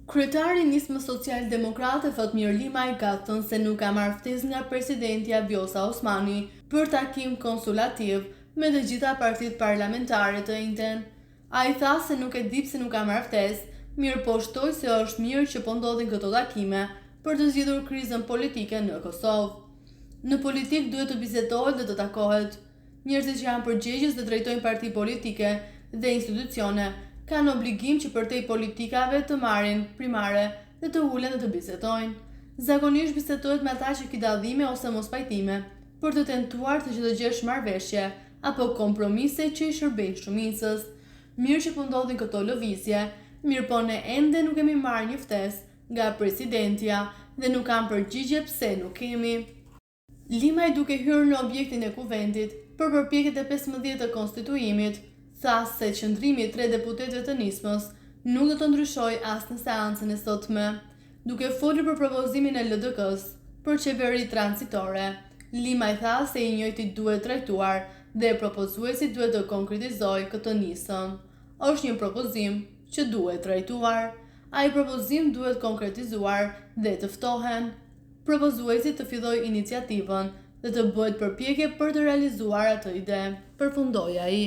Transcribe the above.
Kryetari i Nismës Social-Demokrate Fatmir Limaj ka thënë se nuk ka marrë ftesë nga presidentja Vjosa Osmani për takim konsulativ me të gjitha partitë parlamentare të njëjtën. Ai tha se nuk e di pse nuk ka marrë ftesë, mirë po shtoi se është mirë që po ndodhin këto takime për të zgjidhur krizën politike në Kosovë. Në politik duhet të bisedohet dhe të takohet. Njerëzit që janë përgjegjës dhe drejtojnë parti politike dhe institucione kanë obligim që përtej politikave të marrin primare dhe të ulen dhe të bisedojnë. Zakonisht bisetohet me ata që ki dallime ose mos pajtime për të tentuar të që të gjesh marrëveshje apo kompromise që i shërbejnë shumicës. Mirë që po ndodhin këto lëvizje, mirë po ne ende nuk kemi marrë një ftesë nga presidentja dhe nuk kam përgjigje pse nuk kemi. Limaj duke hyrë në objektin e kuventit për përpjekjet e 15 të konstituimit, tha se qëndrimi i 3 deputetëve të Nismës nuk do të ndryshojë as në seancën e sotme. Duke folur për propozimin e LDK-s për qeveri transitore, Limaj tha se i njëjti duhet trajtuar dhe propozuesi duhet të konkretizojë këtë nisëm. Është një propozim që duhet trajtuar. Ai propozim duhet konkretizuar dhe të ftohen. Propozuesi të fillojë iniciativën dhe të bëhet përpjekje për të realizuar atë ide, përfundoi ai.